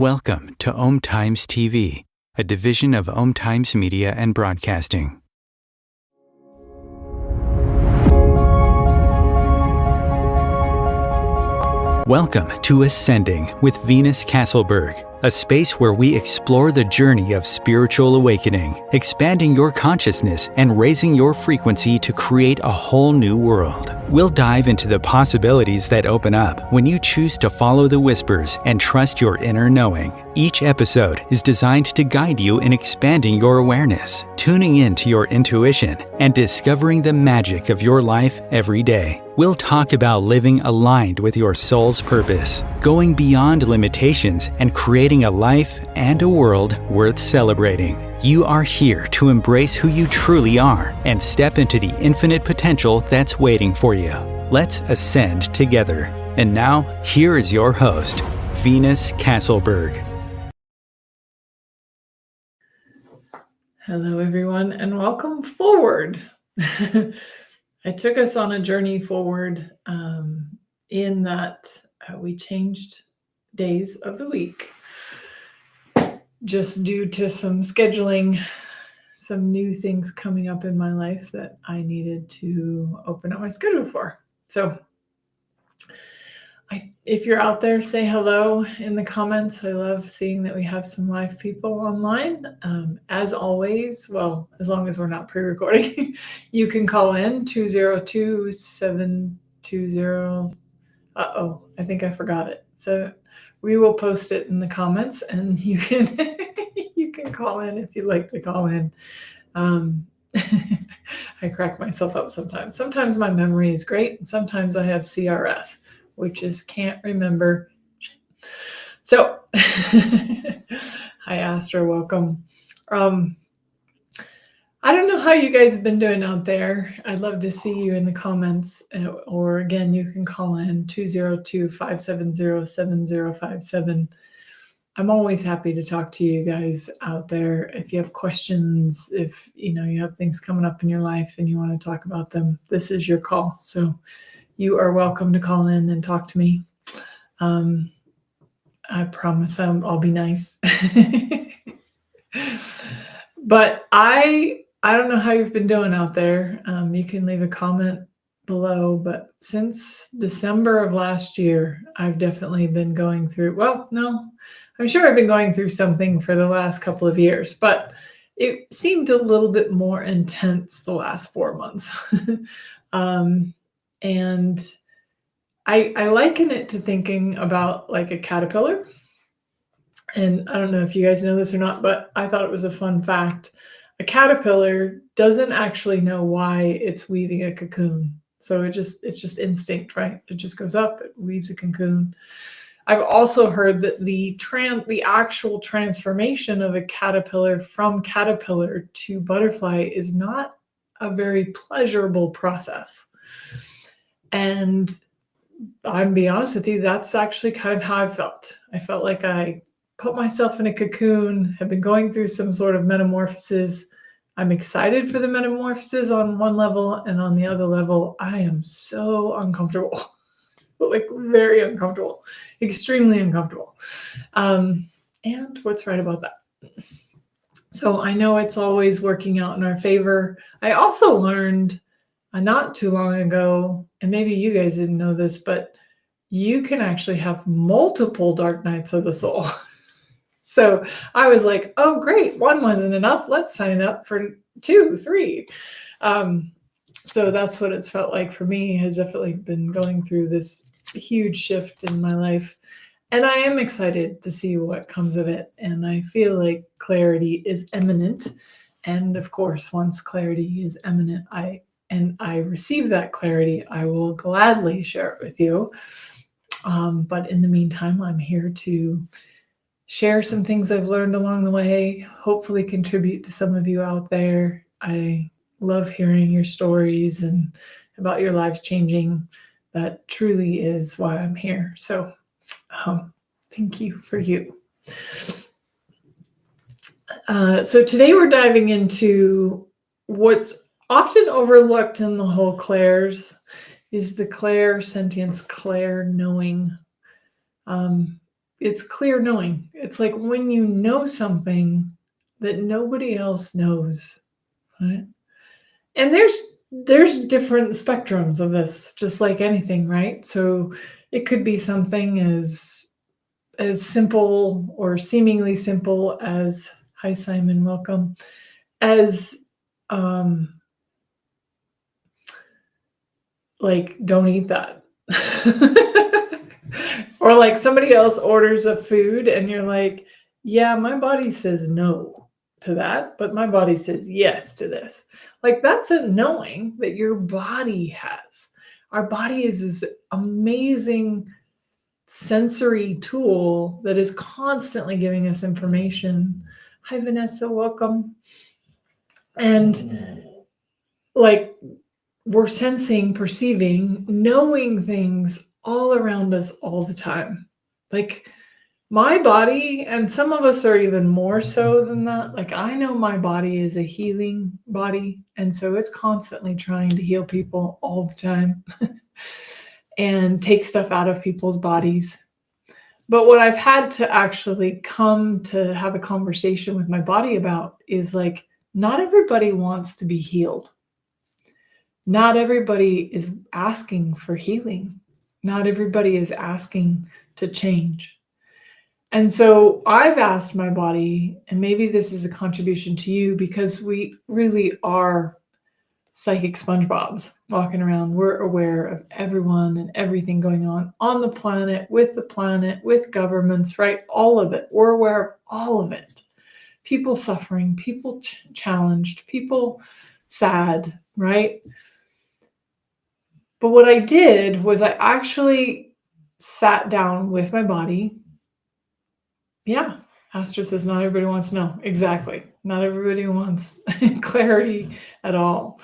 Welcome to Ohm Times TV, a division of Ohm Times Media and Broadcasting. Welcome to Ascending with Venus Castleberg, a space where we explore the journey of spiritual awakening, expanding your consciousness and raising your frequency to create a whole new world. We'll dive into the possibilities that open up when you choose to follow the whispers and trust your inner knowing. Each episode is designed to guide you in expanding your awareness, tuning into your intuition, and discovering the magic of your life every day. We'll talk about living aligned with your soul's purpose, going beyond limitations, and creating a life and a world worth celebrating. You are here to embrace who you truly are and step into the infinite potential that's waiting for you. Let's ascend together. And now, here is your host, Venus Castleberg. Hello, everyone, and welcome forward. I took us on a journey forward in that we changed days of the week just due to some scheduling, some new things coming up in my life that I needed to open up my schedule for. So if you're out there, say hello in the comments. I love seeing that we have some live people online. As always, well, as long as we're not pre-recording, you can call in 202-720. I think I forgot it. So we will post it in the comments, and you can you can call in if you'd like to call in. I crack myself up sometimes. Sometimes my memory is great, and sometimes I have CRS, which is can't remember. So, hi, Astra, welcome. I don't know how you guys have been doing out there. I'd love to see you in the comments, or again, you can call in 202-570-7057. I'm always happy to talk to you guys out there. If you have questions, if you have things coming up in your life and you want to talk about them, this is your call. So you are welcome to call in and talk to me. I promise I'll be nice. But I don't know how you've been doing out there. You can leave a comment below, but since December of last year, I've definitely been going through, I'm sure I've been going through something for the last couple of years, but it seemed a little bit more intense the last 4 months. And I liken it to thinking about like a caterpillar. And I don't know if you guys know this or not, but I thought it was a fun fact. A caterpillar doesn't actually know why it's weaving a cocoon. So it's just instinct, right? It just goes up, it weaves a cocoon. I've also heard that the actual transformation of a caterpillar from caterpillar to butterfly is not a very pleasurable process. And I'm being honest with you, that's actually kind of how I felt. I felt like I put myself in a cocoon, have been going through some sort of metamorphosis. I'm excited for the metamorphosis on one level, and on the other level, I am so uncomfortable, like very uncomfortable, extremely uncomfortable. And what's right about that? So I know it's always working out in our favor. I also learned not too long ago, and maybe you guys didn't know this, but you can actually have multiple dark nights of the soul. So I was like, oh, great. One wasn't enough. Let's sign up for 2, 3. So that's what it's felt like for me. Has definitely been going through this huge shift in my life. And I am excited to see what comes of it. And I feel like clarity is imminent. And of course, once clarity is imminent, I receive that clarity, I will gladly share it with you. But in the meantime, I'm here to share some things I've learned along the way, hopefully contribute to some of you out there. I love hearing your stories and about your lives changing. That truly is why I'm here. So thank you for you. So today we're diving into what's often overlooked in the whole clairs is the clair sentience, clair knowing. it's clear knowing. It's like when you know something that nobody else knows, right? And there's different spectrums of this, just like anything, right? So it could be something as simple or seemingly simple as, hi Simon, welcome, as um like, don't eat that. Or like somebody else orders a food and you're like, yeah, my body says no to that, but my body says yes to this. Like, that's a knowing that your body has. Our body is this amazing sensory tool that is constantly giving us information. Hi, Vanessa, welcome. And like, we're sensing, perceiving, knowing things all around us all the time. Like, my body, and some of us are even more so than that. Like, I know my body is a healing body, and so it's constantly trying to heal people all the time and take stuff out of people's bodies. But what I've had to actually come to have a conversation with my body about is like, not everybody wants to be healed. Not everybody is asking for healing. Not everybody is asking to change. And so I've asked my body, and maybe this is a contribution to you, because we really are psychic SpongeBobs walking around. We're aware of everyone and everything going on the planet, with governments, right? All of it. We're aware of all of it. People suffering, people challenged, people sad, right? But what I did was I actually sat down with my body. Yeah, Astra says not everybody wants to know. Exactly. Not everybody wants clarity at all.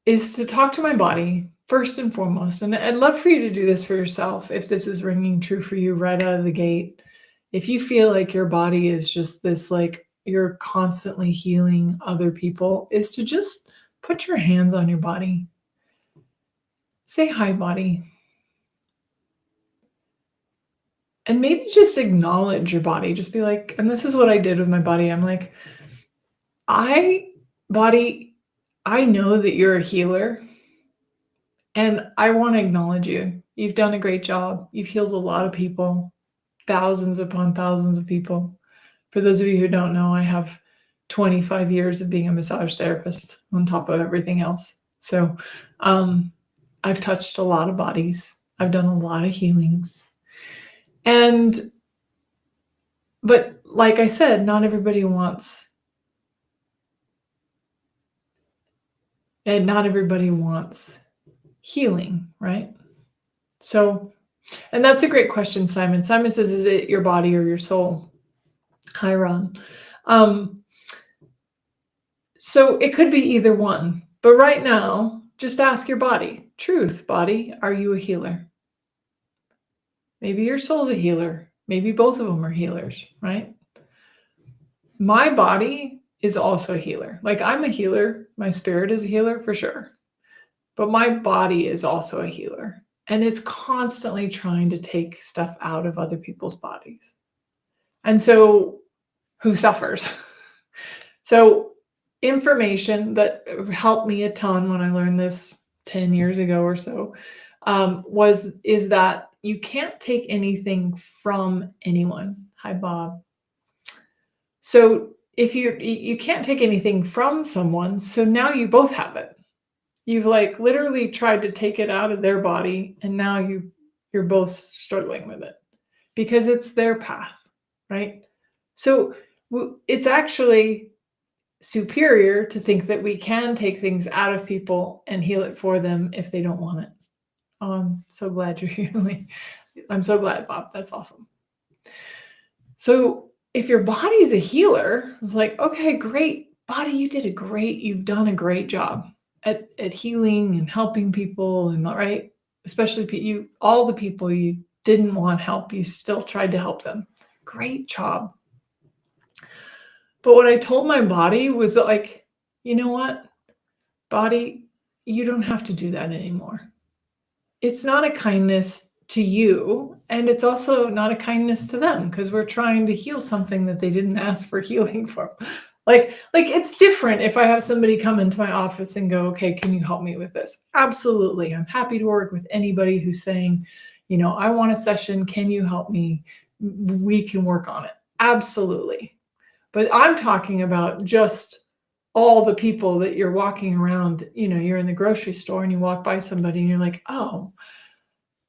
Is to talk to my body first and foremost. And I'd love for you to do this for yourself if this is ringing true for you right out of the gate. If you feel like your body is just this, like you're constantly healing other people, is to just put your hands on your body. Say, hi, body. And maybe just acknowledge your body. Just be like, and this is what I did with my body. I'm like, body, I know that you're a healer. And I want to acknowledge you. You've done a great job. You've healed a lot of people, thousands upon thousands of people. For those of you who don't know, I have 25 years of being a massage therapist on top of everything else. So I've touched a lot of bodies. I've done a lot of healings. But like I said, not everybody wants, and not everybody wants healing, right? So, and that's a great question, Simon. Simon says, is it your body or your soul? Hi, Ron. So it could be either one, but right now, just ask your body, truth, body, are you a healer? Maybe your soul's a healer. Maybe both of them are healers, right? My body is also a healer. Like, I'm a healer. My spirit is a healer for sure. But my body is also a healer. And it's constantly trying to take stuff out of other people's bodies. And so who suffers? So information that helped me a ton when I learned this 10 years ago or so is that you can't take anything from anyone. Hi, Bob. So if you can't take anything from someone, so now you both have it. You've like literally tried to take it out of their body, and now you're both struggling with it because it's their path, right? So it's actually superior to think that we can take things out of people and heal it for them if they don't want it. I'm so glad you're healing. I'm so glad, Bob. That's awesome. So if your body's a healer, it's like, okay, great. Body, you've done a great job at healing and helping people, and right? Especially all the people you didn't want help, you still tried to help them. Great job. But what I told my body was like, you know what, body, you don't have to do that anymore. It's not a kindness to you, and it's also not a kindness to them because we're trying to heal something that they didn't ask for healing from. Like it's different if I have somebody come into my office and go, okay, can you help me with this? Absolutely. I'm happy to work with anybody who's saying, I want a session. Can you help me? We can work on it. Absolutely. But I'm talking about just all the people that you're walking around, you're in the grocery store and you walk by somebody and you're like, oh,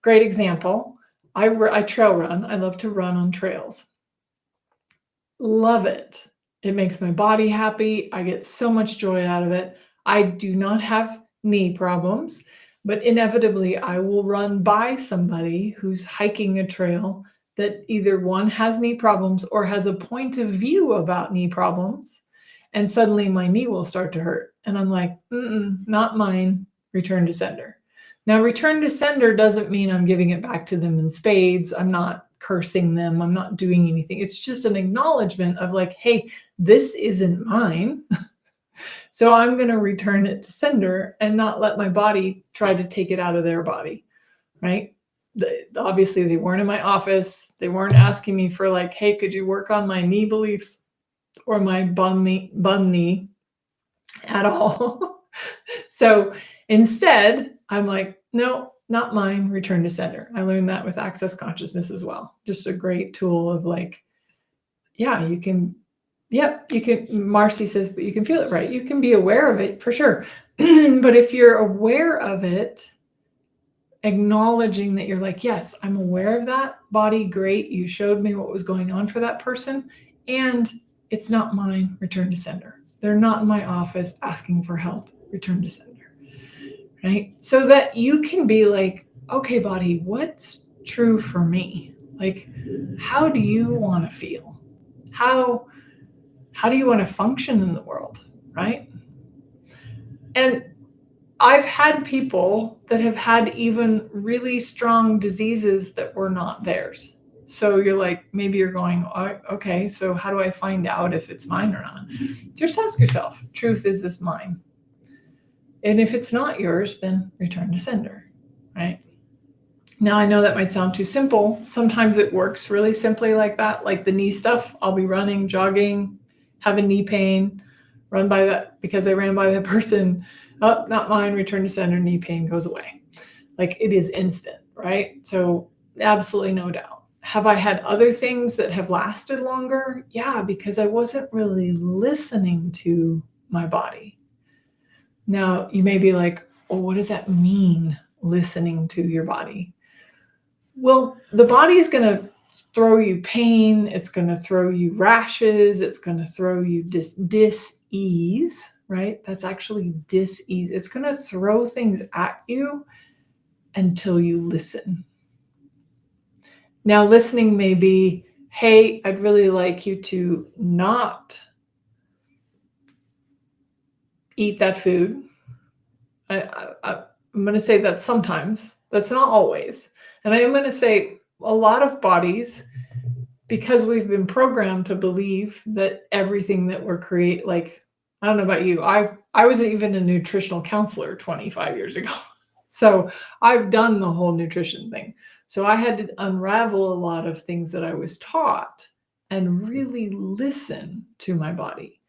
great example. I trail run. I love to run on trails. Love it. It makes my body happy. I get so much joy out of it. I do not have knee problems, but inevitably I will run by somebody who's hiking a trail that either one has knee problems or has a point of view about knee problems. And suddenly my knee will start to hurt. And I'm like, not mine. Return to sender. Now, return to sender doesn't mean I'm giving it back to them in spades. I'm not cursing them. I'm not doing anything. It's just an acknowledgement of like, hey, this isn't mine. So I'm going to return it to sender and not let my body try to take it out of their body, right? Obviously, they weren't in my office. They weren't asking me for like, hey, could you work on my knee beliefs or my bum knee at all? So instead, I'm like, no, not mine, return to sender. I learned that with Access Consciousness as well. Just a great tool of like, yeah, you can, Marcy says, but you can feel it, right? You can be aware of it for sure. But if you're aware of it, acknowledging that you're like, yes, I'm aware of that body. Great. You showed me what was going on for that person. And it's not mine, return to sender. They're not in my office asking for help, return to sender. Right? So that you can be like, okay, body, what's true for me? Like, how do you want to feel? How do you want to function in the world? Right? And I've had people that have had even really strong diseases that were not theirs. So you're like, maybe you're going, oh, okay, so how do I find out if it's mine or not? Just ask yourself, truth, is this mine? And if it's not yours, then return to sender, right? Now, I know that might sound too simple. Sometimes it works really simply like that, like the knee stuff. I'll be running, jogging, have a knee pain, run by that because I ran by that person. Oh, not mine, return to sender, knee pain goes away. Like it is instant, right? So absolutely no doubt. Have I had other things that have lasted longer? Yeah, because I wasn't really listening to my body. Now, you may be like, well, what does that mean, listening to your body? Well, the body is going to throw you pain. It's going to throw you rashes. It's going to throw you dis-ease, right? That's actually dis-ease. It's going to throw things at you until you listen. Now, listening may be, hey, I'd really like you to not eat that food. I'm going to say that sometimes. That's not always. And I am going to say a lot of bodies, because we've been programmed to believe that everything that we're like, I don't know about you. I was even a nutritional counselor 25 years ago. So I've done the whole nutrition thing. So I had to unravel a lot of things that I was taught and really listen to my body.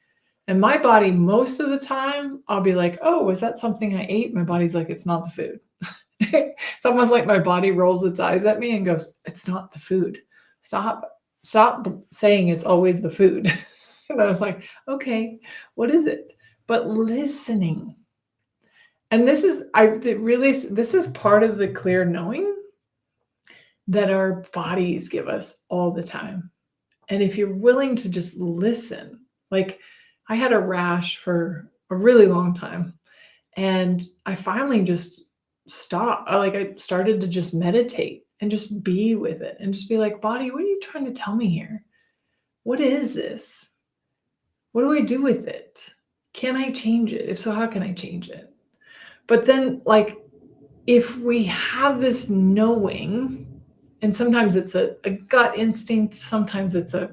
And my body, most of the time, I'll be like, oh, was that something I ate? My body's like, it's not the food. It's almost like my body rolls its eyes at me and goes, it's not the food. Stop saying it's always the food. And I was like, okay, what is it? But listening. And this is part of the clear knowing that our bodies give us all the time. And if you're willing to just listen, like I had a rash for a really long time, and I finally just stopped. I started to just meditate and just be with it and just be like, body, what are you trying to tell me here? What is this? What do I do with it? Can I change it? If so, how can I change it? But then, like, if we have this knowing, and sometimes it's a gut instinct, sometimes it's a,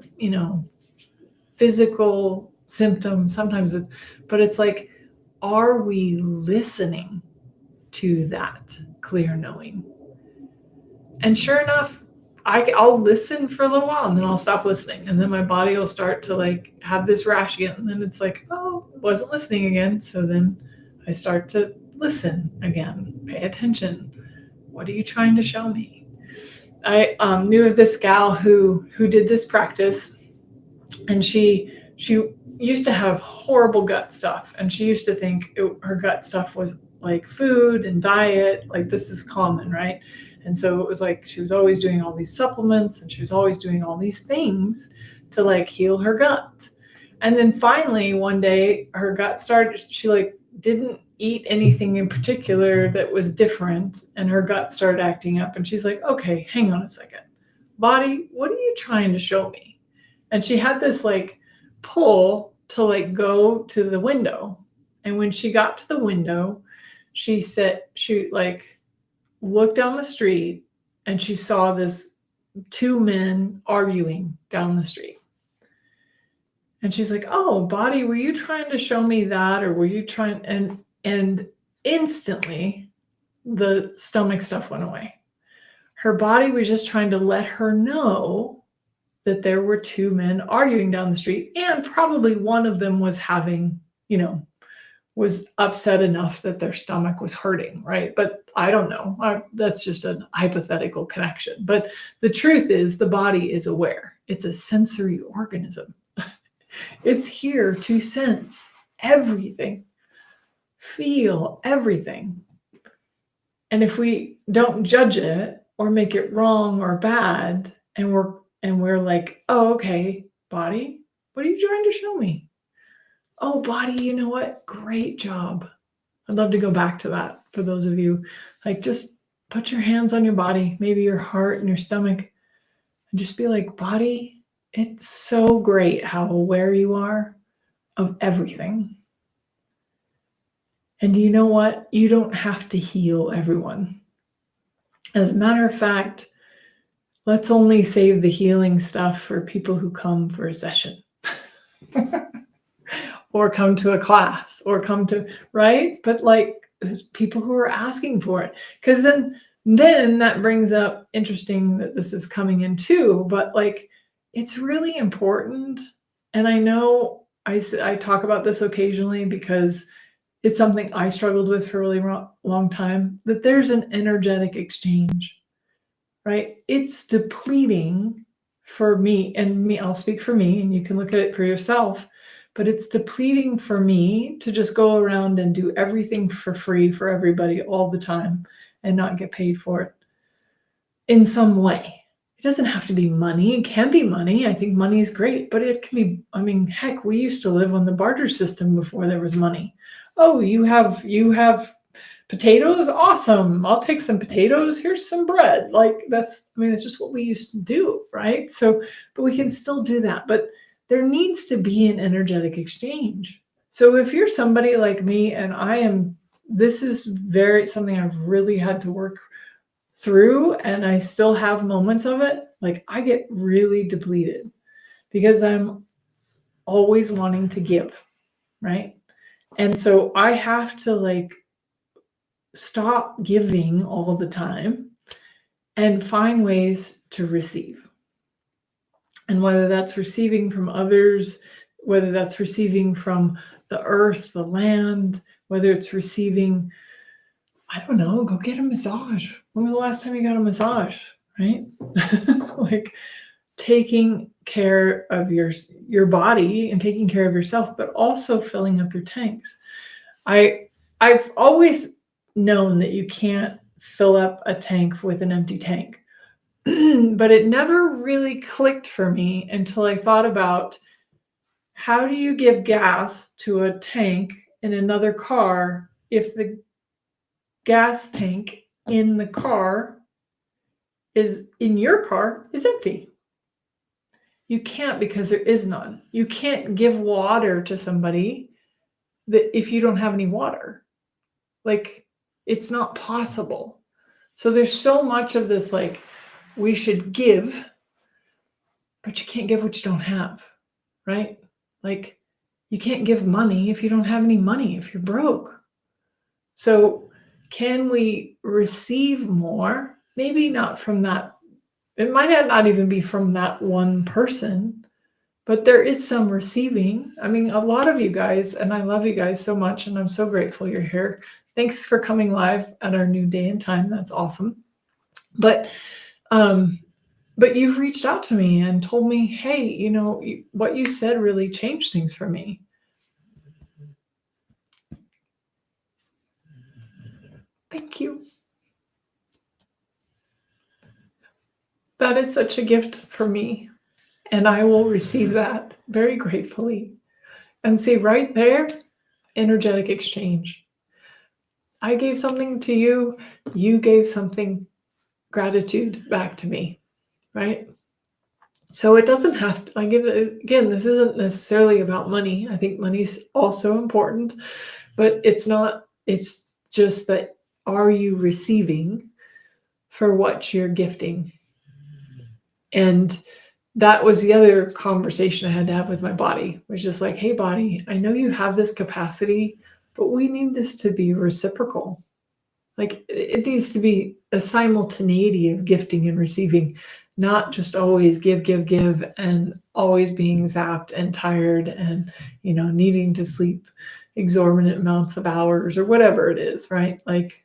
physical symptom, but it's like, are we listening to that clear knowing? And sure enough, I'll listen for a little while and then I'll stop listening. And then my body will start to like have this rash again. And then it's like, oh, wasn't listening again. So then I start to listen again, pay attention. What are you trying to show me? I knew of this gal who did this practice, and she used to have horrible gut stuff, and she used to think her gut stuff was like food and diet, like this is common, right? And so it was like she was always doing all these supplements and she was always doing all these things to like heal her gut. And then finally one day her gut started, she like didn't eat anything in particular that was different, and her gut started acting up, and she's like, okay, hang on a second, body, what are you trying to show me? And she had this like pull to like go to the window. And when she got to the window, she said, she like looked down the street and she saw this two men arguing down the street. And she's like, oh, body, were you trying to show me that? Or were you trying? And instantly the stomach stuff went away. Her body was just trying to let her know that there were two men arguing down the street, and probably one of them was having, was upset enough that their stomach was hurting, right? But I don't know. That's just a hypothetical connection. But the truth is the body is aware. It's a sensory organism. It's here to sense everything, feel everything. And if we don't judge it or make it wrong or bad, and we're like, oh, okay, body, what are you trying to show me? Oh, body, you know what? Great job. I'd love to go back to that for those of you. Like, just put your hands on your body, maybe your heart and your stomach, and just be like, body, it's so great how aware you are of everything. And you know what? You don't have to heal everyone. As a matter of fact, let's only save the healing stuff for people who come for a session or come to a class or come to, right? But like people who are asking for it, because then that brings up, interesting that this is coming in too, but like it's really important. And I know I talk about this occasionally because it's something I struggled with for a really long time, that there's an energetic exchange, right? It's depleting for me, and I'll speak for me, and you can look at it for yourself, but it's depleting for me to just go around and do everything for free for everybody all the time and not get paid for it in some way. It doesn't have to be money. It can be money. I think money is great, but it can be, I mean, heck, we used to live on the barter system before there was money. Oh, you have potatoes? Awesome. I'll take some potatoes. Here's some bread. Like it's just what we used to do, right? So, but we can still do that. But there needs to be an energetic exchange. So if you're somebody like me, and this is something I've really had to work through, and I still have moments of it. Like I get really depleted because I'm always wanting to give, right? And so I have to like stop giving all the time and find ways to receive. And whether that's receiving from others, whether that's receiving from the earth, the land, whether it's receiving, I don't know, go get a massage. When was the last time you got a massage, right? Like taking care of your body and taking care of yourself, but also filling up your tanks. I've always known that you can't fill up a tank with an empty tank, but it never really clicked for me until I thought about, how do you give gas to a tank in another car if the gas tank in the car is empty? You can't, because there is none. You can't give water to somebody that if you don't have any water. Like, it's not possible. So there's so much of this, like, we should give, but you can't give what you don't have, right? Like, you can't give money if you don't have any money, if you're broke. So can we receive more maybe not from that, it might not even be from that one person, but there is some receiving. I mean, a lot of you guys, and I love you guys so much, and I'm so grateful you're here. Thanks for coming live at our new day and time. That's awesome. But you've reached out to me and told me, hey, you know, what you said really changed things for me. Thank you. That is such a gift for me. And I will receive that very gratefully. And see right there, energetic exchange. I gave something to you, you gave something, gratitude back to me, right? So it doesn't have to, again, this isn't necessarily about money. I think money's also important, but it's not, it's just that, are you receiving for what you're gifting? And that was the other conversation I had to have with my body, which is just like, hey, body, I know you have this capacity, but we need this to be reciprocal. Like it needs to be a simultaneity of gifting and receiving, not just always give, and always being zapped and tired and, you know, needing to sleep exorbitant amounts of hours or whatever it is, right? Like,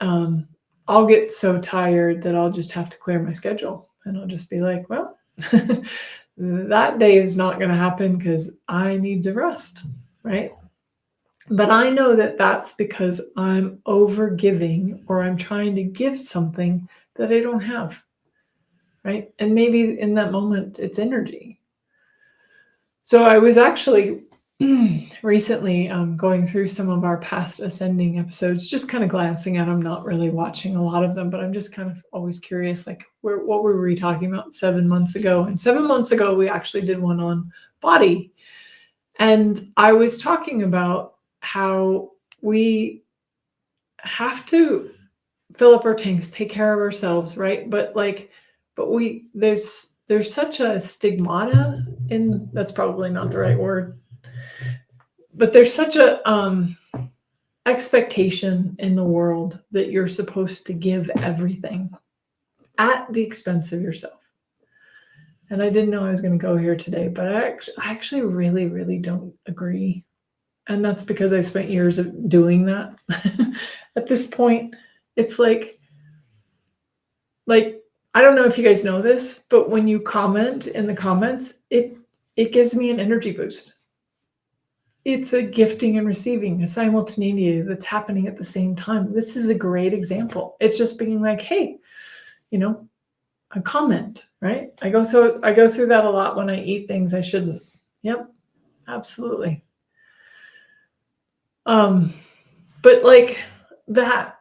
I'll get so tired that I'll just have to clear my schedule and I'll just be like, well, that day is not going to happen because I need to rest, right? But I know that that's because I'm over giving or I'm trying to give something that I don't have, right? And maybe in that moment, it's energy. So I was actually recently going through some of our past ascending episodes, just kind of glancing at them, not really watching a lot of them, but I'm just kind of always curious, like what were we talking about 7 months ago? And 7 months ago, we actually did one on body. And I was talking about how we have to fill up our tanks, take care of ourselves, right? But there's such a stigmata in, that's probably not the right word, but there's such a expectation in the world that you're supposed to give everything at the expense of yourself. And I didn't know I was going to go here today, but I actually really, really don't agree. And that's because I spent years of doing that. At this point, it's like, I don't know if you guys know this, but when you comment in the comments, it gives me an energy boost. It's a gifting and receiving, a simultaneity that's happening at the same time. This is a great example. It's just being like, hey, you know, a comment, right? I go through that a lot when I eat things I shouldn't. Yep, absolutely. But like that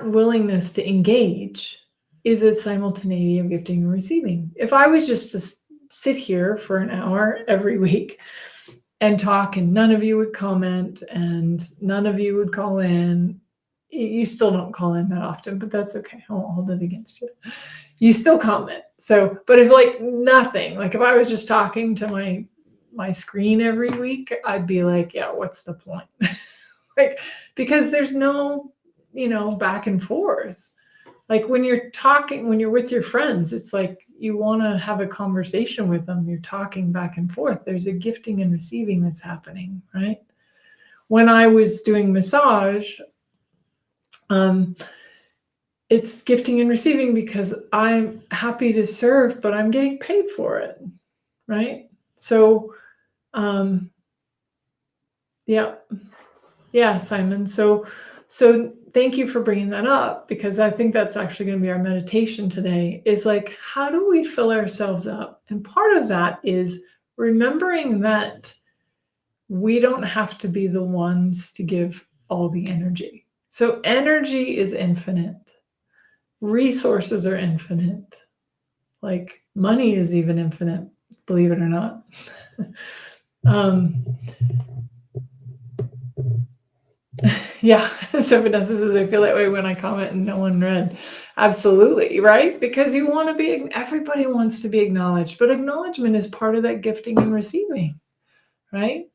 willingness to engage is a simultaneity of gifting and receiving. If I was just to sit here for an hour every week and talk and none of you would comment and none of you would call in, you still don't call in that often, but that's okay. I won't hold it against you. You still comment. So, but if like nothing, like if I was just talking to my screen every week, I'd be like, yeah, what's the point? Like, because there's no, you know, back and forth. Like when you're talking, when you're with your friends, it's like you want to have a conversation with them. You're talking back and forth. There's a gifting and receiving that's happening, right? When I was doing massage, it's gifting and receiving because I'm happy to serve, but I'm getting paid for it, right? So, yeah, Simon. So thank you for bringing that up, because I think that's actually going to be our meditation today, is like, how do we fill ourselves up? And part of that is remembering that we don't have to be the ones to give all the energy. So energy is infinite. Resources are infinite. Like money is even infinite, believe it or not. Yeah, so Vanessa says, I feel that way when I comment and no one read. Absolutely, right? Because you want to be, everybody wants to be acknowledged, but acknowledgement is part of that gifting and receiving, right?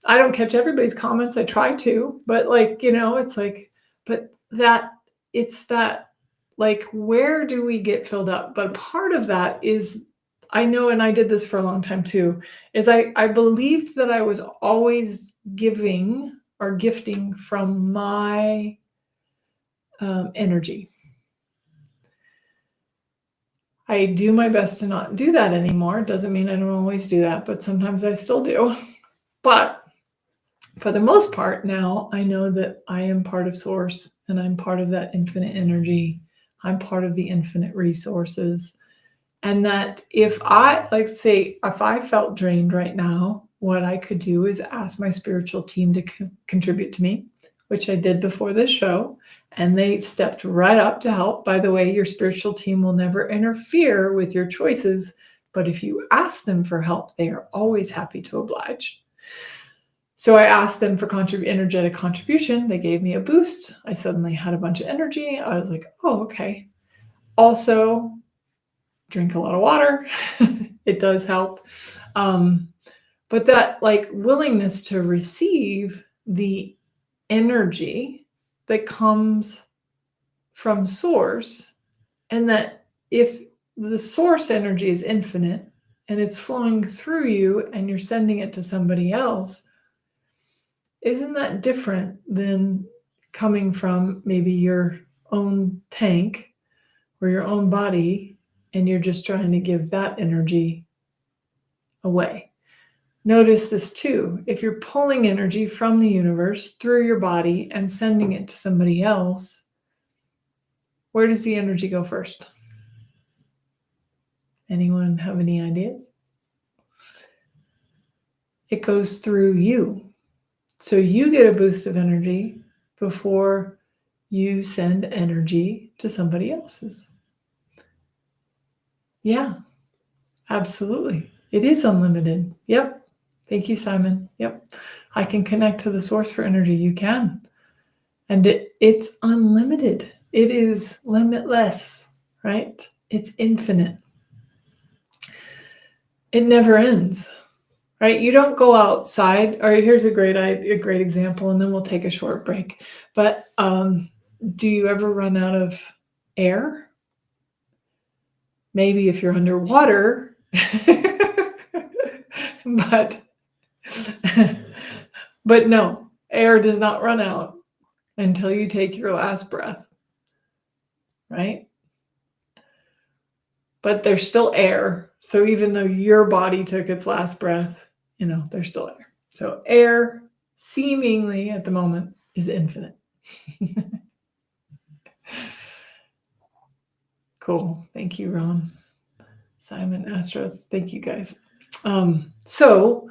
I don't catch everybody's comments. I try to, but like, you know, it's like, but that, it's that like, where do we get filled up? But part of that is, I know, and I did this for a long time too, is I believed that I was always giving or gifting from my energy. I do my best to not do that anymore. It doesn't mean I don't always do that, but sometimes I still do. But for the most part now, I know that I am part of Source and I'm part of that infinite energy. I'm part of the infinite resources. And that if I, like, say, if I felt drained right now, what I could do is ask my spiritual team to contribute to me, which I did before this show. And they stepped right up to help. By the way, your spiritual team will never interfere with your choices. But if you ask them for help, they are always happy to oblige. So I asked them for energetic contribution. They gave me a boost. I suddenly had a bunch of energy. I was like, oh, okay. Also, drink a lot of water. It does help. But that, like, willingness to receive the energy that comes from Source, and that if the Source energy is infinite and it's flowing through you and you're sending it to somebody else, isn't that different than coming from maybe your own tank or your own body, and you're just trying to give that energy away? Notice this too. If you're pulling energy from the universe through your body and sending it to somebody else, where does the energy go first? Anyone have any ideas? It goes through you. So you get a boost of energy before you send energy to somebody else's. Yeah, absolutely. It is unlimited. Yep. Thank you, Simon. Yep. I can connect to the source for energy. You can. And it's unlimited. It is limitless, right? It's infinite. It never ends, right? You don't go outside. Or here's a great example, and then we'll take a short break. But do you ever run out of air? Maybe if you're underwater, but no, air does not run out until you take your last breath, right? But there's still air. So even though your body took its last breath, there's still air. So air, seemingly at the moment, is infinite. Cool. Thank you, Ron. Simon, Astros. Thank you, guys. So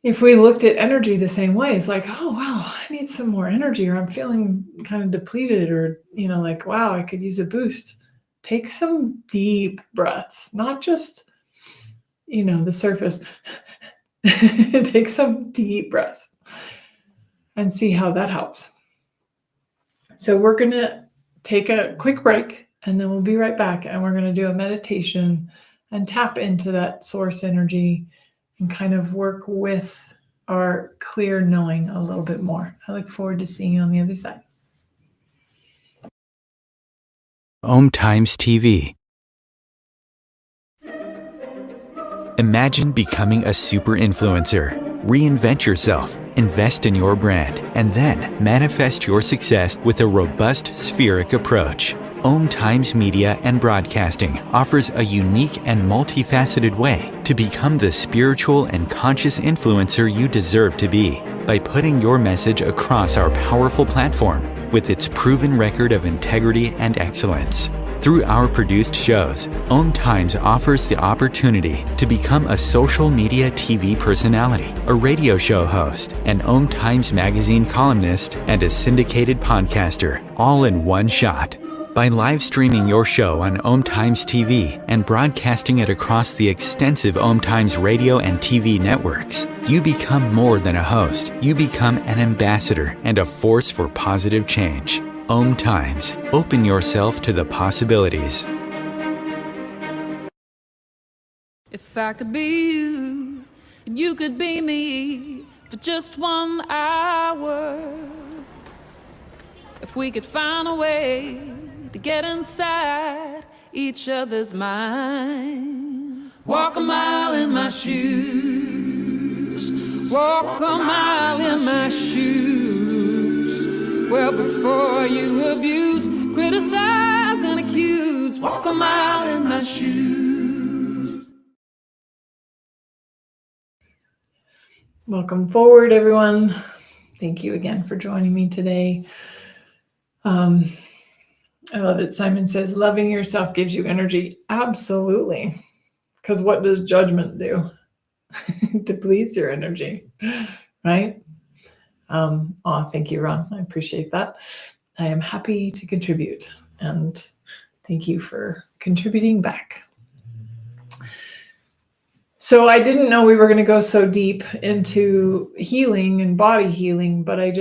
if we looked at energy the same way, it's like, oh, wow, I need some more energy, or I'm feeling kind of depleted, or, like, wow, I could use a boost. Take some deep breaths, not just, the surface. Take some deep breaths and see how that helps. So we're going to take a quick break, and then we'll be right back, and we're going to do a meditation and tap into that source energy and kind of work with our clear knowing a little bit more. I look forward to seeing you on the other side. Ohm Times TV. Imagine becoming a super influencer. Reinvent yourself, invest in your brand, and then manifest your success with a robust spheric approach. Ohm Times Media and Broadcasting offers a unique and multifaceted way to become the spiritual and conscious influencer you deserve to be by putting your message across our powerful platform with its proven record of integrity and excellence. Through our produced shows, Ohm Times offers the opportunity to become a social media TV personality, a radio show host, an Ohm Times magazine columnist, and a syndicated podcaster, all in one shot. By live streaming your show on Ohm Times TV and broadcasting it across the extensive Ohm Times radio and TV networks, you become more than a host. You become an ambassador and a force for positive change. Ohm Times. Open yourself to the possibilities. If I could be you, and you could be me for just 1 hour. If we could find a way to get inside each other's minds. Walk a mile in my shoes. Walk a mile in my shoes. Well, before you abuse, criticize, and accuse, walk a mile in my shoes. Welcome forward, everyone. Thank you again for joining me today. I love it. Simon says, loving yourself gives you energy. Absolutely. Because what does judgment do? It depletes your energy, right? Thank you, Ron. I appreciate that. I am happy to contribute, and thank you for contributing back. So I didn't know we were going to go so deep into healing and body healing, but I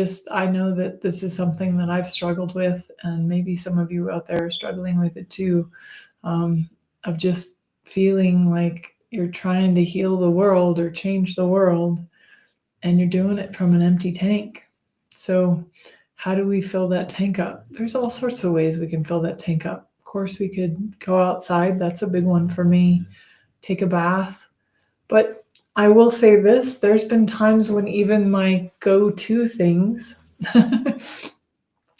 know that this is something that I've struggled with, and maybe some of you out there are struggling with it too, of just feeling like you're trying to heal the world or change the world, and you're doing it from an empty tank. So how do we fill that tank up? There's all sorts of ways we can fill that tank up. Of course, we could go outside. That's a big one for me. Take a bath. But I will say this, there's been times when even my go-to things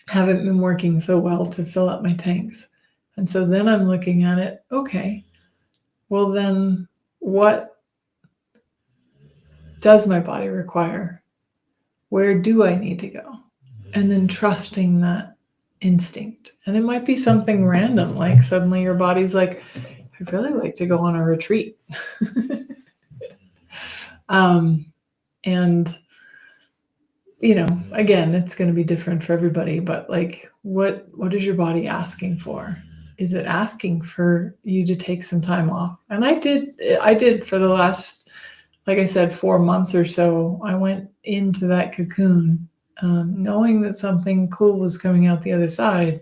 haven't been working so well to fill up my tanks. And so then I'm looking at it, okay, well then what does my body require? Where do I need to go? And then trusting that instinct. And it might be something random, like suddenly your body's like, I'd really like to go on a retreat. And again, it's going to be different for everybody, but like, what is your body asking for? Is it asking for you to take some time off? And I did for the last, like I said, 4 months or so, I went into that cocoon, knowing that something cool was coming out the other side,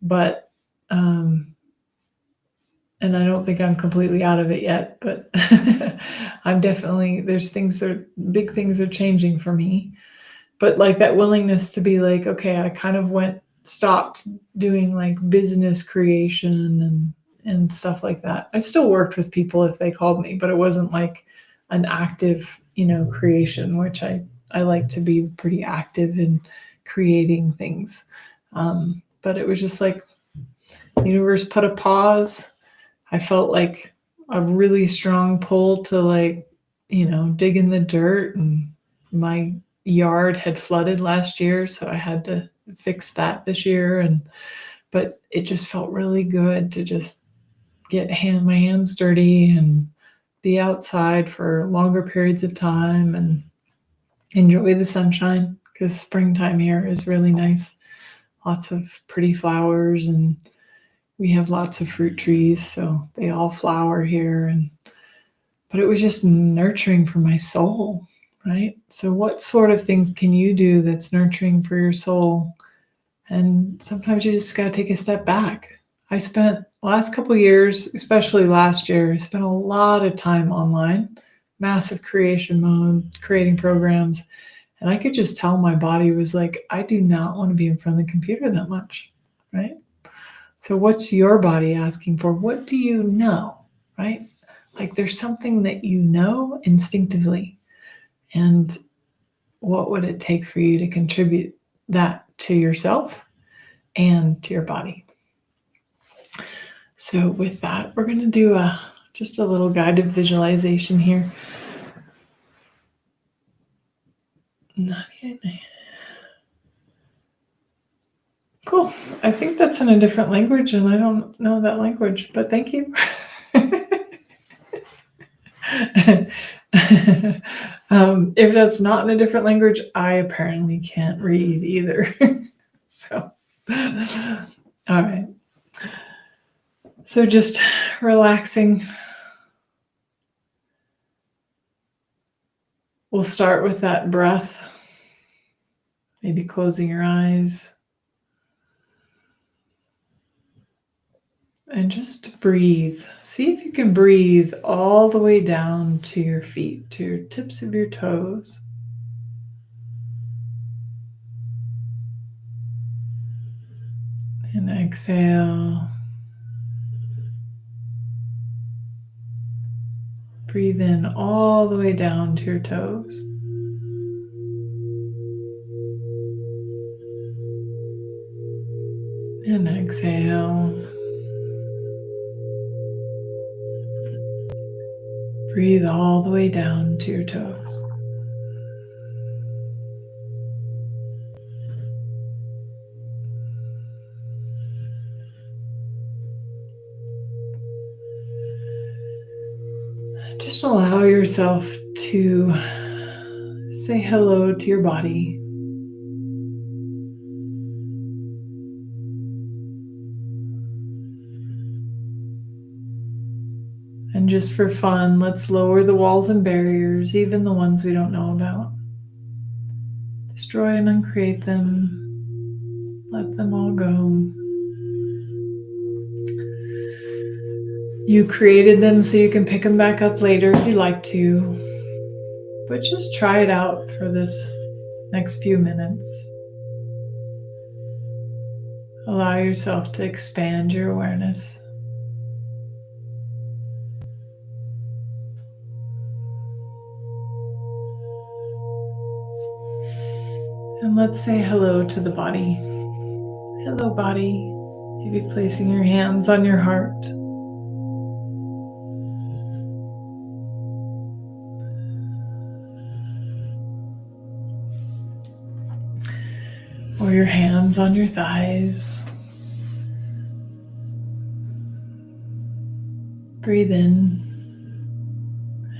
but, and I don't think I'm completely out of it yet, but I'm definitely, big things are changing for me. But like that willingness to be like, okay, I kind of stopped doing like business creation and stuff like that. I still worked with people if they called me, but it wasn't like an active, creation, which I like to be pretty active in creating things. But it was just like the universe put a pause. I felt like a really strong pull to like, dig in the dirt, and my yard had flooded last year, so I had to fix that this year. But it just felt really good to just get my hands dirty and be outside for longer periods of time and enjoy the sunshine, because springtime here is really nice. Lots of pretty flowers, and we have lots of fruit trees, so they all flower here. But it was just nurturing for my soul, right? So what sort of things can you do that's nurturing for your soul? And sometimes you just got to take a step back. I spent the last couple of years, especially last year, I spent a lot of time online, massive creation mode, creating programs. And I could just tell my body was like, I do not want to be in front of the computer that much, right? So what's your body asking for? What do you know, right? Like there's something that you know instinctively. And what would it take for you to contribute that to yourself and to your body? So with that, we're going to do just a little guided visualization here. Not yet. Cool. I think that's in a different language, and I don't know that language, but thank you. If that's not in a different language, I apparently can't read either. So, all right. So just relaxing. We'll start with that breath. Maybe closing your eyes. And just breathe. See if you can breathe all the way down to your feet, to your tips of your toes. And exhale. Breathe in all the way down to your toes. And exhale. Breathe all the way down to your toes. Just allow yourself to say hello to your body. And just for fun, let's lower the walls and barriers, even the ones we don't know about. Destroy and uncreate them. Let them all go. You created them so you can pick them back up later if you like to. But just try it out for this next few minutes. Allow yourself to expand your awareness. And let's say hello to the body. Hello, body. Maybe placing your hands on your heart. Or your hands on your thighs. Breathe in.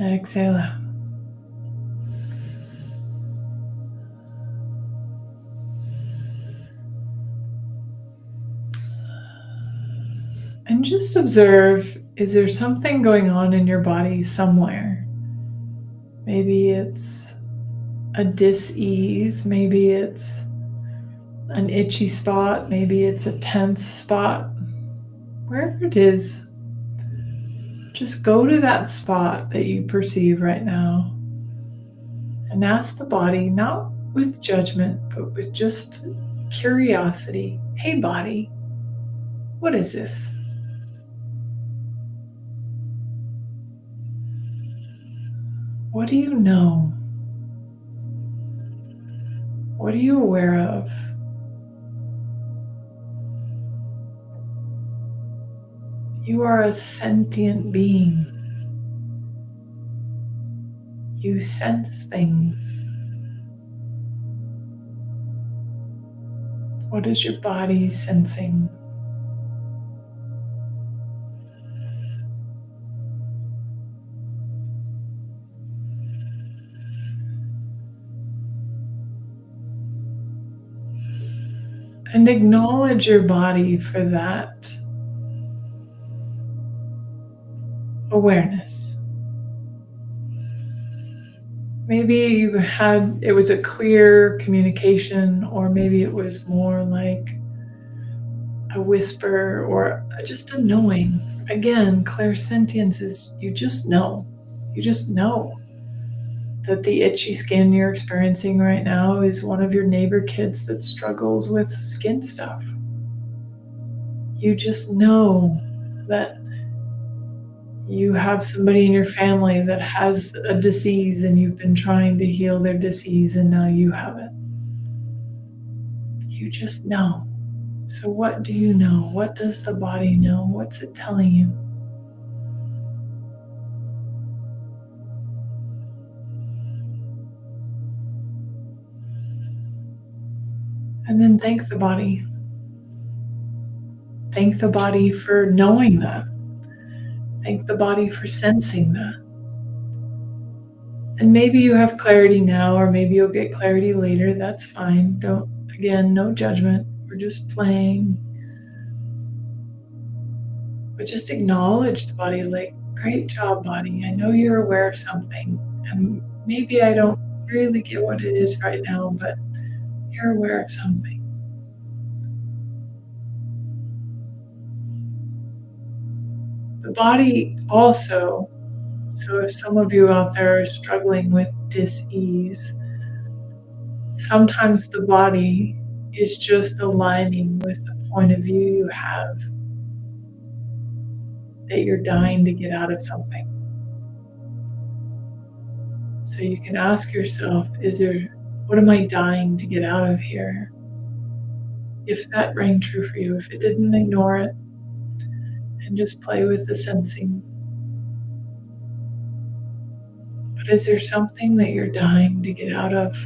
Exhale out. And just observe, is there something going on in your body somewhere? Maybe it's a dis-ease, maybe it's an itchy spot, maybe it's a tense spot. Wherever it is, just go to that spot that you perceive right now and ask the body, not with judgment, but with just curiosity. Hey, body, what is this? What do you know? What are you aware of? You are a sentient being. You sense things. What is your body sensing? And acknowledge your body for that awareness. Maybe it was a clear communication, or maybe it was more like a whisper or just a knowing. Again, clairsentience is you just know. You just know that the itchy skin you're experiencing right now is one of your neighbor kids that struggles with skin stuff. You just know that you have somebody in your family that has a disease and you've been trying to heal their disease and now you have it. You just know. So what do you know? What does the body know? What's it telling you? And then thank the body. Thank the body for knowing that. Thank the body for sensing that. And maybe you have clarity now, or maybe you'll get clarity later. That's fine. Again, no judgment. We're just playing. But just acknowledge the body, like, great job, body. I know you're aware of something. And maybe I don't really get what it is right now, but you're aware of something. The body also, so if some of you out there are struggling with dis-ease, sometimes the body is just aligning with point of view you have that you're dying to get out of something. So you can ask yourself, what am I dying to get out of here? If that rang true for you, if it didn't, ignore it and just play with the sensing. But is there something that you're dying to get out of?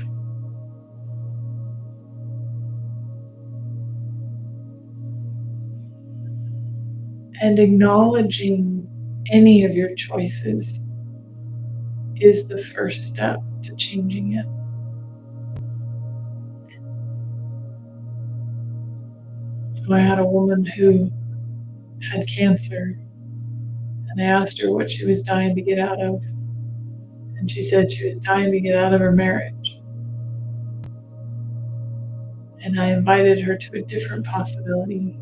And acknowledging any of your choices is the first step to changing it. So I had a woman who had cancer, and I asked her what she was dying to get out of. And she said she was dying to get out of her marriage. And I invited her to a different possibility,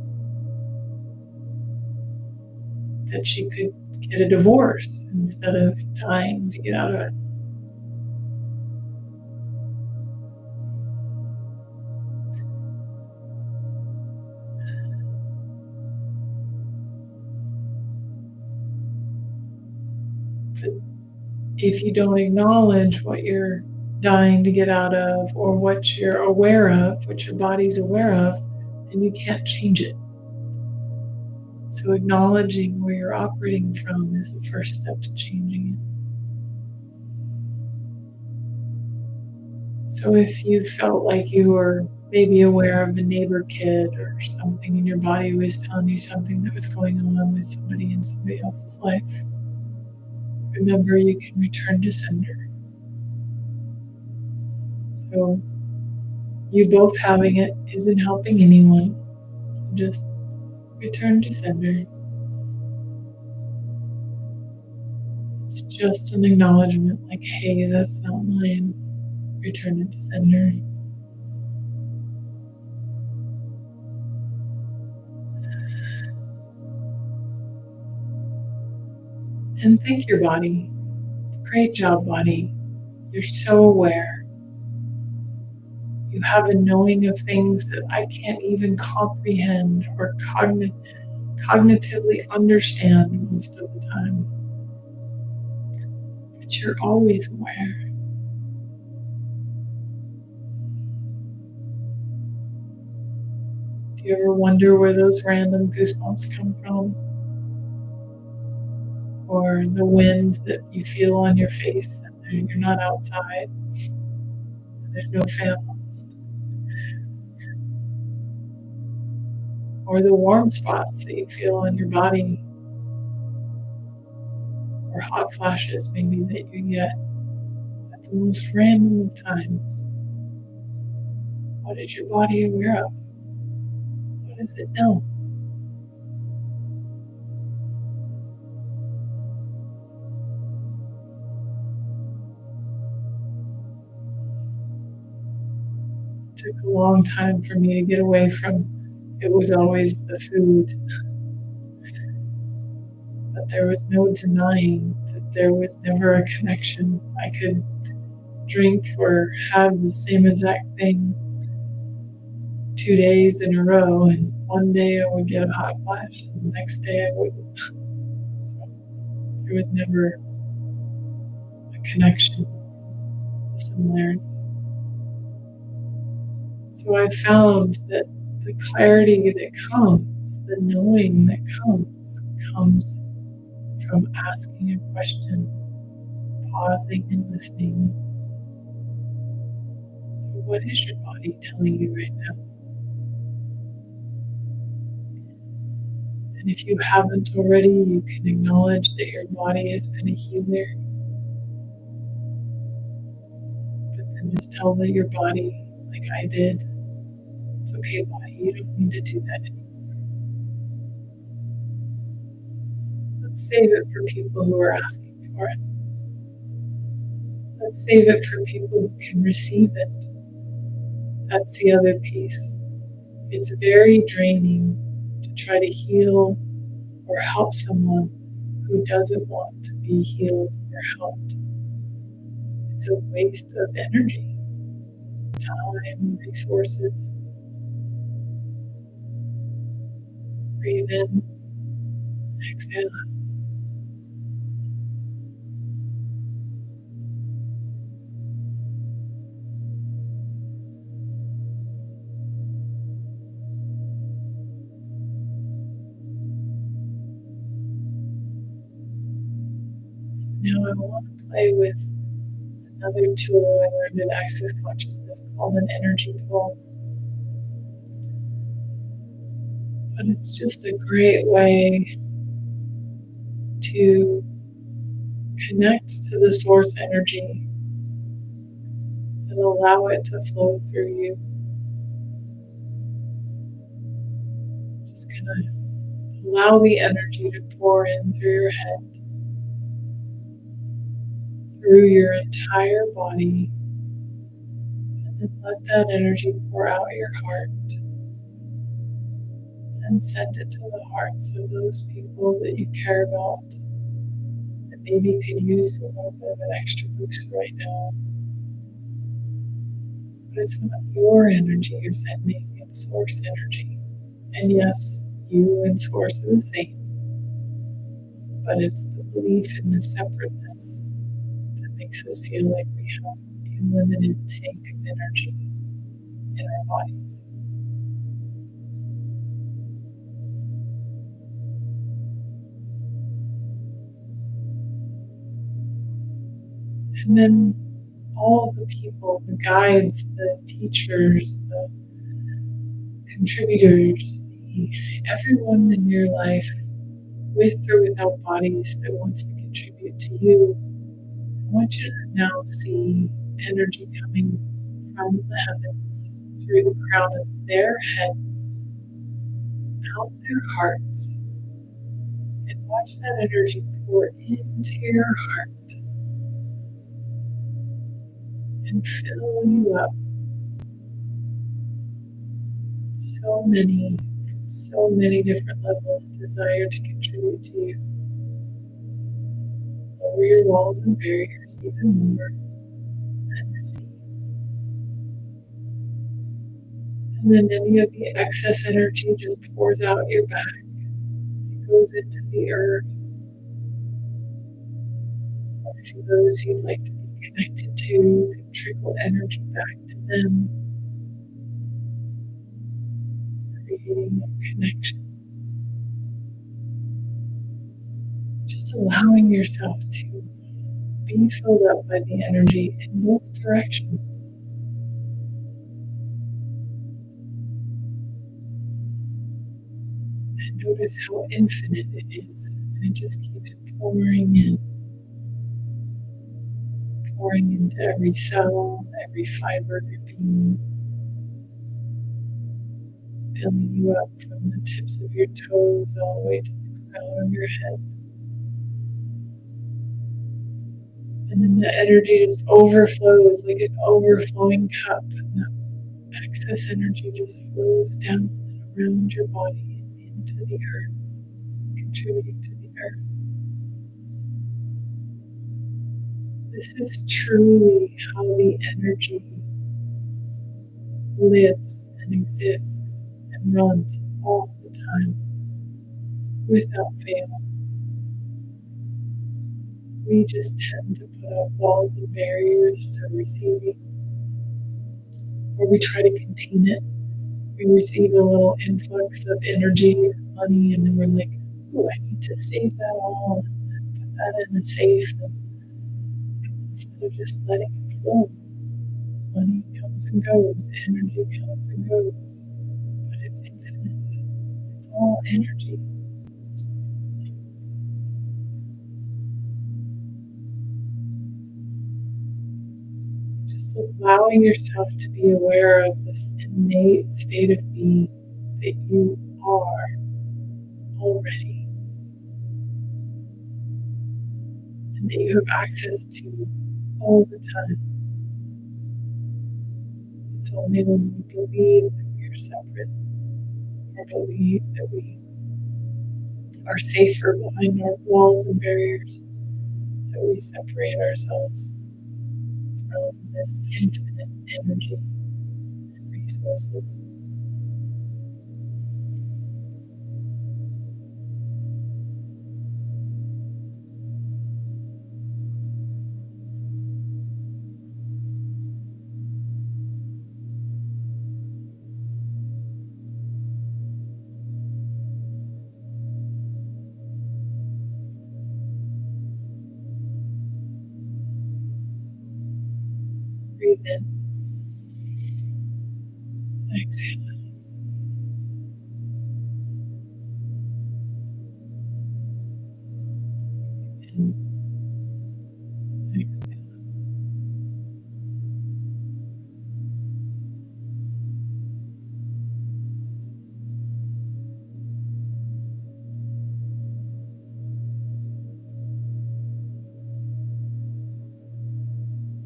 that she could get a divorce instead of dying to get out of it. But if you don't acknowledge what you're dying to get out of, or what you're aware of, what your body's aware of, then you can't change it. So acknowledging where you're operating from is the first step to changing it. So if you felt like you were maybe aware of a neighbor kid or something in your body was telling you something that was going on with somebody in somebody else's life, remember you can return to sender. So you both having it isn't helping anyone. Just return to sender. It's just an acknowledgement like, hey, that's not mine. Return it to sender. And thank your body. Great job, body. You're so aware. You have a knowing of things that I can't even comprehend or cognitively understand most of the time. But you're always aware. Do you ever wonder where those random goosebumps come from? Or the wind that you feel on your face and you're not outside, and there's no fan on. Or the warm spots that you feel on your body, or hot flashes maybe that you get at the most random of times. What is your body aware of? What does it know? It took a long time for me to get away from it was always the food. But there was no denying that there was never a connection. I could drink or have the same exact thing 2 days in a row, and one day I would get a hot flash, and the next day I wouldn't. So there was never a connection, a similarity. So I found that the clarity that comes, the knowing that comes from asking a question, pausing and listening. So what is your body telling you right now? And if you haven't already, you can acknowledge that your body has been a healer. But then just tell that your body, like I did, it's okay, body, you don't need to do that anymore. Let's save it for people who are asking for it. Let's save it for people who can receive it. That's the other piece. It's very draining to try to heal or help someone who doesn't want to be healed or helped. It's a waste of energy, time, resources. Breathe in, exhale. Now I want to play with another tool I learned in Access Consciousness called an energy pull. But it's just a great way to connect to the source energy and allow it to flow through you. Just kind of allow the energy to pour in through your head, through your entire body, and then let that energy pour out your heart and send it to the hearts of those people that you care about that maybe could use a little bit of an extra boost right now. But it's not your energy you're sending, it's source energy. And yes, you and source are the same, but it's the belief in the separateness that makes us feel like we have a limited tank of energy in our bodies. And then all the people, the guides, the teachers, the contributors, everyone in your life, with or without bodies, that wants to contribute to you, I want you to now see energy coming from the heavens through the crown of their heads, out their hearts, and watch that energy pour into your heart and fill you up. So many different levels desire to contribute to you. Lower your walls and barriers even more and receive. And then any of the excess energy just pours out your back. It goes into the earth. Or to those you'd like to be connected to, you can trickle energy back to them, creating a connection. Just allowing yourself to be filled up by the energy in both directions. And notice how infinite it is. And it just keeps pouring in. Pouring into every cell, every fiber of your being. Filling you up from the tips of your toes all the way to the crown of your head. And then the energy just overflows like an overflowing cup. And that excess energy just flows down and around your body and into the earth, contributing to the earth. This is truly how the energy lives and exists and runs all the time, without fail. We just tend to put up walls and barriers to receiving, or we try to contain it. We receive a little influx of energy or money, and then we're like, oh, I need to save that all and put that in a safe. Instead of just letting it flow. Money comes and goes, energy comes and goes, but it's infinite. It's all energy. Just allowing yourself to be aware of this innate state of being that you are already, and that you have access to all the time. It's only when we believe that we are separate, or believe that we are safer behind our walls and barriers, that we separate ourselves from this infinite energy and resources. Breathe in. Exhale. In. Exhale.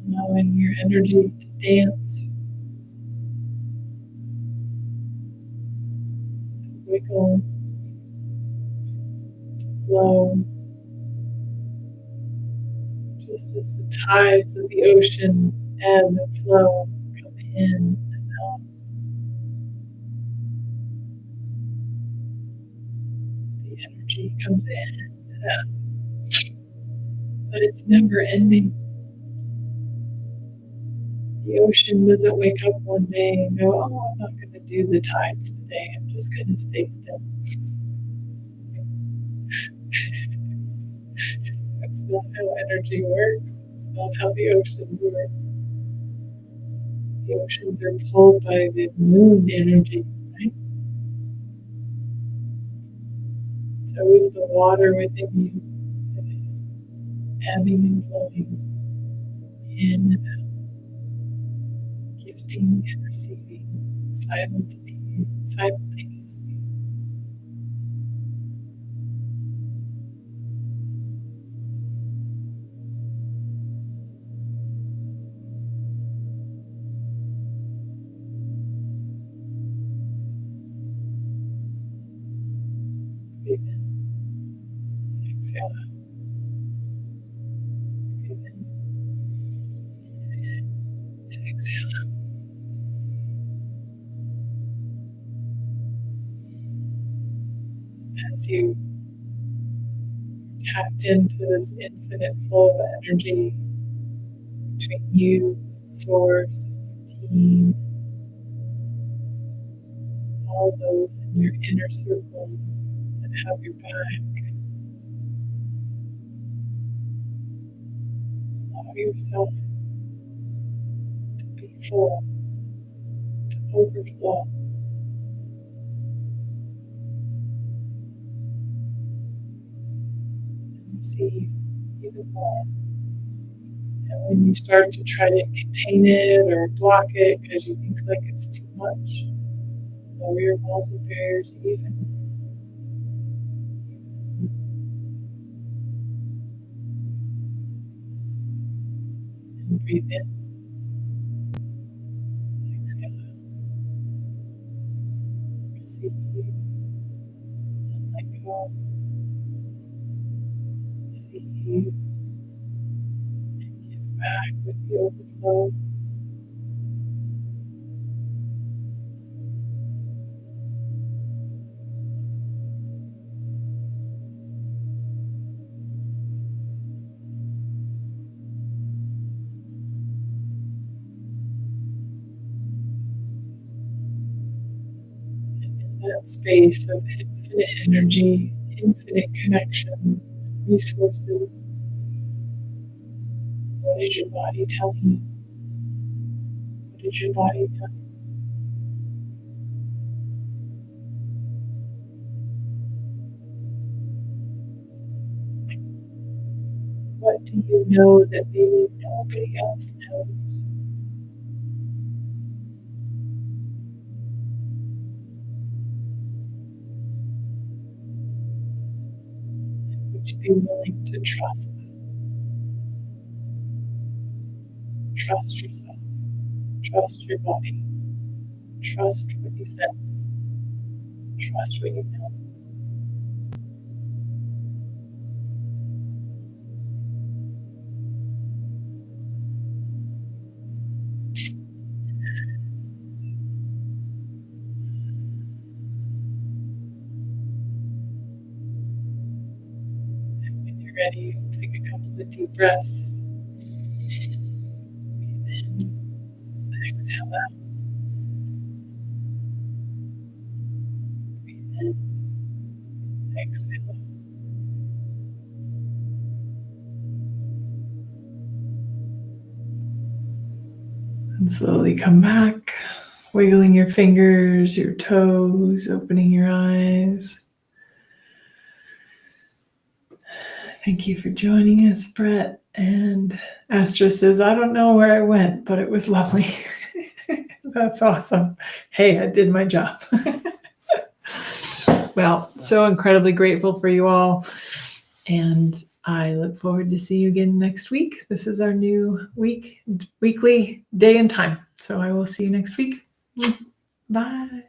Allowing your energy to dance, to wiggle, flow, just as the tides of the ocean ebb and flow, come in and out. The energy comes in and out, but it's never ending. The ocean doesn't wake up one day and go, oh, I'm not going to do the tides today. I'm just going to stay still. That's not how energy works. It's not how the oceans work. The oceans are pulled by the moon energy, right? So is the water within you that is ebbing and flowing in and out, gifting and receiving simultaneously. Breathe in, exhale out. Breathe in, exhale out. As you tapped into this infinite flow of energy between you, source, team, all those in your inner circle that have your back. Allow yourself to be full, to overflow. And receive even more. And when you start to try to contain it or block it because you think like it's too much, lower your walls and barriers even. And breathe in. Exhale out. Receive and let go. Receive and give back with the overflow. That space of infinite energy, infinite connection, resources. What is your body telling you? What is your body telling you? What do you know that maybe nobody else knows? Would you be willing to trust that? Trust yourself. Trust your body. Trust what you sense. Trust what you know. And when you're ready, take a couple of deep breaths. Breathe in, exhale out. Breathe in, exhale out. And slowly come back, wiggling your fingers, your toes, opening your eyes. Thank you for joining us, Brett. And Astra says, I don't know where I went, but it was lovely. That's awesome. Hey, I did my job. Well, so incredibly grateful for you all. And I look forward to see you again next week. This is our new weekly day and time. So I will see you next week. Bye.